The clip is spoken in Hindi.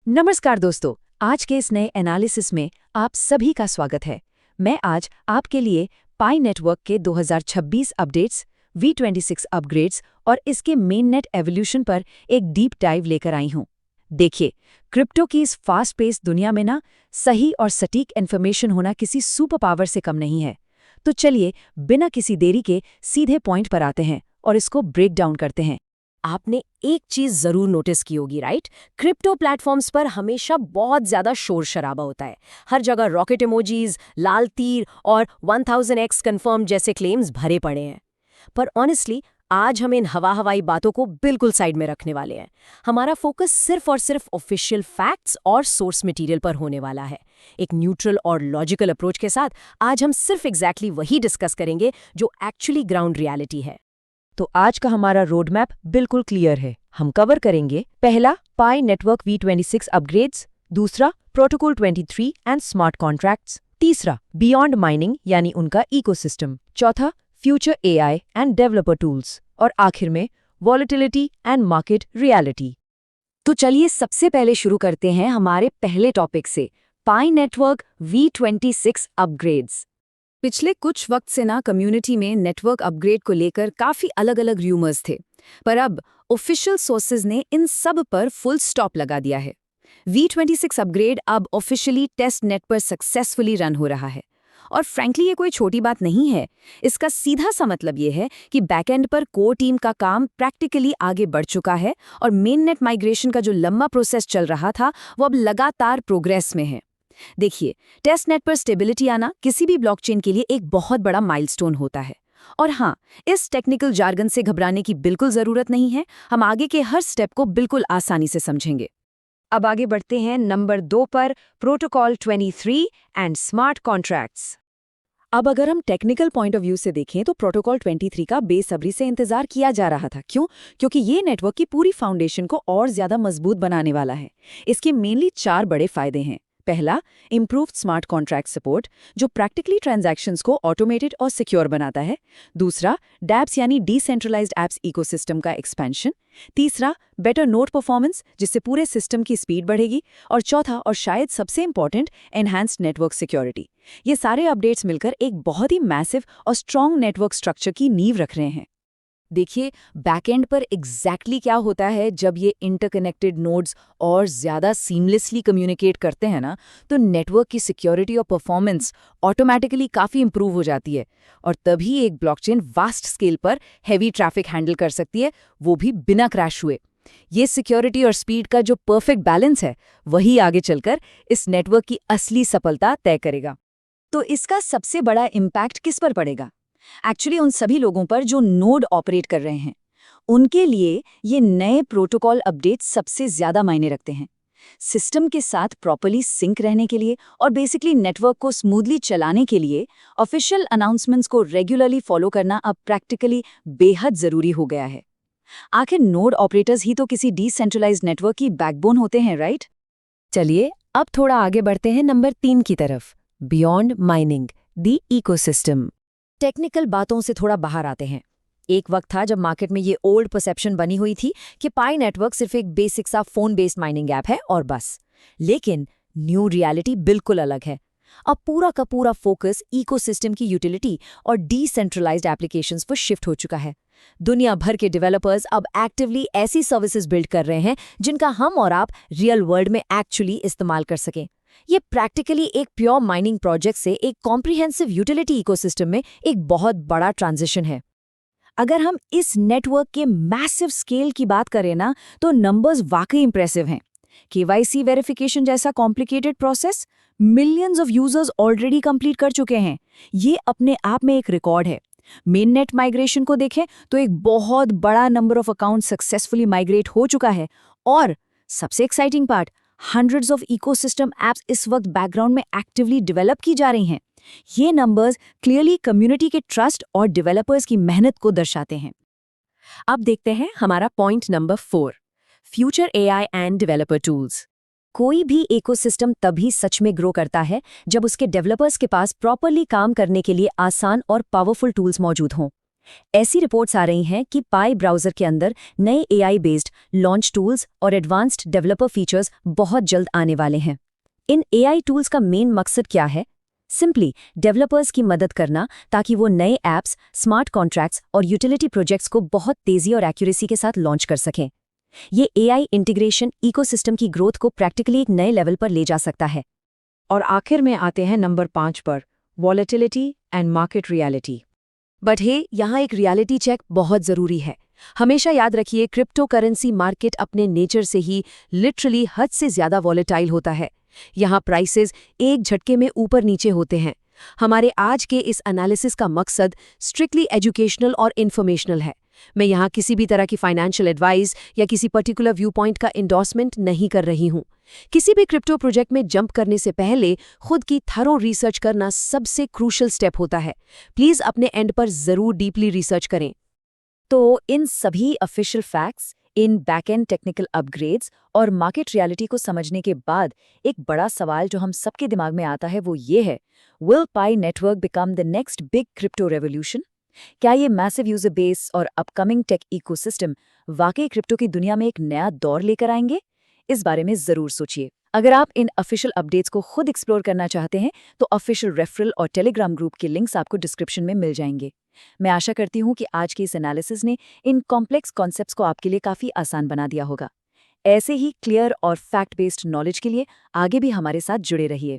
नमस्कार दोस्तों, आज के इस नए एनालिसिस में आप सभी का स्वागत है। मैं आज आपके लिए पाई नेटवर्क के 2026 अपडेट्स, V26 अपग्रेड्स और इसके मेन नेट एवोल्यूशन पर एक डीप डाइव लेकर आई हूं। देखिए, क्रिप्टो की इस फास्ट पेस दुनिया में सही और सटीक इन्फॉर्मेशन होना किसी सुपर पावर से कम नहीं है। तो चलिए, बिना किसी देरी के सीधे पॉइंट पर आते हैं और इसको ब्रेक डाउन करते हैं। आपने एक चीज जरूर नोटिस की होगी, राइट? क्रिप्टो प्लेटफॉर्म्स पर हमेशा बहुत ज्यादा शोर शराबा होता है। हर जगह रॉकेट इमोजीज, लाल तीर और 1000x कंफर्म जैसे क्लेम्स भरे पड़े हैं। पर ऑनेस्टली आज हम इन हवाई बातों को बिल्कुल साइड में रखने वाले हैं। हमारा फोकस सिर्फ और सिर्फ ऑफिशियल फैक्ट्स और सोर्स मटेरियल पर होने वाला है। एक न्यूट्रल और लॉजिकल अप्रोच के साथ आज हम सिर्फ एग्जैक्टली वही डिस्कस करेंगे जो एक्चुअली ग्राउंड रियलिटी है। तो आज का हमारा रोड मैप बिल्कुल क्लियर है। हम कवर करेंगे पहला, पाई नेटवर्क V26 अपग्रेड्स, दूसरा, प्रोटोकॉल 23 एंड स्मार्ट कॉन्ट्रैक्ट्स, तीसरा, बियॉन्ड माइनिंग यानी उनका इकोसिस्टम, चौथा, future AI end developer tools और आखिर में वॉलेटिलिटी एंड मार्केट रियलिटी। तो चलिए सबसे पहले शुरू करते हैं हमारे पहले टॉपिक से, पाई नेटवर्क V26 अपग्रेड्स। पिछले कुछ वक्त से कम्युनिटी में नेटवर्क अपग्रेड को लेकर काफी अलग अलग रूमर्स थे, पर अब ऑफिशियल सोर्सेज ने इन सब पर फुल स्टॉप लगा दिया है। V26 अपग्रेड अब ऑफिशियली टेस्ट नेट पर सक्सेसफुली रन हो रहा है। और फ्रैंकली ये कोई छोटी बात नहीं है। इसका सीधा सा मतलब ये है कि बैकएंड पर कोर टीम का काम प्रैक्टिकली आगे बढ़ चुका है और मेन नेट माइग्रेशन का जो लंबा प्रोसेस चल रहा था वो अब लगातार प्रोग्रेस में है। देखिए, टेस्ट नेट पर स्टेबिलिटी आना किसी भी ब्लॉकचेन के लिए एक बहुत बड़ा माइलस्टोन होता है। और हाँ, इस टेक्निकल जार्गन से घबराने की बिल्कुल जरूरत नहीं है। हम आगे के हर स्टेप को बिल्कुल आसानी से समझेंगे। अब आगे बढ़ते हैं नंबर 2 पर, प्रोटोकॉल 23 एंड स्मार्ट कॉन्ट्रैक्ट्स। अब अगर हम टेक्निकल पॉइंट ऑफ व्यू से देखें तो प्रोटोकॉल 23 का बेसब्री से इंतजार किया जा रहा था। क्यों? क्योंकि ये नेटवर्क की पूरी फाउंडेशन को और ज्यादा मजबूत बनाने वाला है। इसके मेनली 4 बड़े फायदे हैं। पहला, इम्प्रूव्ड स्मार्ट कॉन्ट्रैक्ट सपोर्ट, जो प्रैक्टिकली ट्रांजैक्शंस को ऑटोमेटेड और सिक्योर बनाता है। दूसरा, डैप्स यानी डिसेंट्रलाइज्ड एप्स इकोसिस्टम का एक्सपेंशन। तीसरा, बेटर नोड परफॉर्मेंस, जिससे पूरे सिस्टम की स्पीड बढ़ेगी। और चौथा और शायद सबसे इंपॉर्टेंट, एनहांस्ड नेटवर्क सिक्योरिटी। ये सारे अपडेट्स मिलकर एक बहुत ही मैसिव और स्ट्रॉन्ग नेटवर्क स्ट्रक्चर की नींव रख रहे हैं। देखिए, बैकएंड पर एग्जैक्टली क्या होता है जब ये इंटरकनेक्टेड नोड्स और ज़्यादा सीमलेसली कम्युनिकेट करते हैं तो नेटवर्क की सिक्योरिटी और परफॉर्मेंस ऑटोमेटिकली काफ़ी इंप्रूव हो जाती है। और तभी एक ब्लॉकचेन वास्ट स्केल पर हैवी ट्रैफिक हैंडल कर सकती है, वो भी बिना क्रैश हुए। ये सिक्योरिटी और स्पीड का जो परफेक्ट बैलेंस है, वही आगे चलकर इस नेटवर्क की असली सफलता तय करेगा। तो इसका सबसे बड़ा इम्पैक्ट किस पर पड़ेगा? एक्चुअली उन सभी लोगों पर जो नोड ऑपरेट कर रहे हैं। उनके लिए ये नए प्रोटोकॉल अपडेट सबसे ज्यादा मायने रखते हैं। सिस्टम के साथ प्रॉपर्ली सिंक रहने के लिए और बेसिकली नेटवर्क को स्मूथली चलाने के लिए ऑफिशियल अनाउंसमेंट्स को रेगुलरली फॉलो करना अब प्रैक्टिकली बेहद जरूरी हो गया है। आखिर नोड ऑपरेटर्स ही तो किसी डिसेंट्रलाइज्ड नेटवर्क की बैकबोन होते हैं, राइट? चलिए अब थोड़ा आगे बढ़ते हैं नंबर 3 की तरफ, beyond mining, the ecosystem. Technical बातों से थोड़ा बाहर आते हैं। एक वक्त था जब मार्केट में ये ओल्ड परसेप्शन बनी हुई थी कि पाई नेटवर्क सिर्फ एक बेसिक सा फोन बेस्ड माइनिंग ऐप है और बस। लेकिन न्यू रियलिटी बिल्कुल अलग है। अब पूरा का पूरा फोकस इकोसिस्टम की यूटिलिटी और डिसेंट्रलाइज्ड एप्लीकेशंस पर शिफ्ट हो चुका है। दुनिया भर के डेवलपर्स अब एक्टिवली ऐसी सर्विसेज बिल्ड कर रहे हैं जिनका हम और आप रियल वर्ल्ड में एक्चुअली इस्तेमाल कर सकें। ये प्रैक्टिकली एक प्योर माइनिंग प्रोजेक्ट से एक कॉम्प्रिहेंसिव यूटिलिटी इकोसिस्टम में एक बहुत बड़ा ट्रांजिशन है। अगर हम इस नेटवर्क के मैसिव स्केल की बात करें तो नंबर्स वाकई इंप्रेसिव हैं। KYC वेरिफिकेशन जैसा complicated process millions of users already complete कर चुके हैं। ये अपने आप में एक रिकॉर्ड है। मेन नेट माइग्रेशन को देखें तो एक बहुत बड़ा number of account successfully migrate हो चुका है। और सबसे exciting part, hundreds of ecosystem apps इस वक्त बैकग्राउंड में एक्टिवली डेवलप की जा रही हैं। ये नंबर्स क्लियरली कम्युनिटी के ट्रस्ट और डेवलपर्स की मेहनत को दर्शाते हैं। अब देखते हैं हमारा point number 4, future AI end developer tools. कोई भी इकोसिस्टम तभी सच में ग्रो करता है जब उसके डेवलपर्स के पास प्रॉपर्ली काम करने के लिए आसान और पावरफुल टूल्स मौजूद हों। ऐसी रिपोर्ट्स आ रही हैं कि पाई ब्राउज़र के अंदर नए एआई बेस्ड लॉन्च टूल्स और एडवांस्ड डेवलपर फीचर्स बहुत जल्द आने वाले हैं। इन एआई टूल्स का मेन मकसद क्या है? सिंपली डेवलपर्स की मदद करना ताकि वो नए ऐप्स, स्मार्ट कॉन्ट्रैक्ट्स और यूटिलिटी प्रोजेक्ट्स को बहुत तेज़ी और एक्यूरेसी के साथ लॉन्च कर सकें। ये एआई इंटीग्रेशन इकोसिस्टम की ग्रोथ को प्रैक्टिकली एक नए लेवल पर ले जा सकता है। और आखिर में आते हैं नंबर 5 पर, volatility and market reality. But hey, यहाँ एक रियलिटी चेक बहुत ज़रूरी है। हमेशा याद रखिए, क्रिप्टो करेंसी मार्केट अपने नेचर से ही लिटरली हद से ज़्यादा वॉलेटाइल होता है। यहाँ प्राइसेस एक झटके में ऊपर नीचे होते हैं। हमारे आज के इस एनालिसिस का मकसद स्ट्रिक्टली एजुकेशनल और इन्फॉर्मेशनल है। मैं यहाँ किसी भी तरह की फाइनेंशियल एडवाइस या किसी पर्टिकुलर व्यू पॉइंट का इंडोर्समेंट नहीं कर रही हूँ। किसी भी क्रिप्टो प्रोजेक्ट में जंप करने से पहले खुद की थरो रिसर्च करना सबसे क्रूशल स्टेप होता है। प्लीज़ अपने एंड पर ज़रूर डीपली रिसर्च करें। तो इन सभी ऑफिशियल फैक्ट्स, इन बैकएंड टेक्निकल अपग्रेड्स और मार्केट रियलिटी को समझने के बाद एक बड़ा सवाल जो हम सबके दिमाग में आता है वो ये है, will pi network become the next big crypto revolution? क्या ये मैसिव यूजर बेस और अपकमिंग टेक इकोसिस्टम वाकई क्रिप्टो की दुनिया में एक नया दौर लेकर आएंगे? इस बारे में ज़रूर सोचिए। अगर आप इन ऑफिशियल अपडेट्स को खुद एक्सप्लोर करना चाहते हैं तो ऑफिशियल रेफरल और टेलीग्राम ग्रुप के लिंक्स आपको डिस्क्रिप्शन में मिल जाएंगे। मैं आशा करती हूँ कि आज के इस एनालिसिस ने इन कॉम्प्लेक्स कॉन्सेप्ट्स को आपके लिए काफ़ी आसान बना दिया होगा। ऐसे ही क्लियर और फैक्ट बेस्ड नॉलेज के लिए आगे भी हमारे साथ जुड़े रहिए।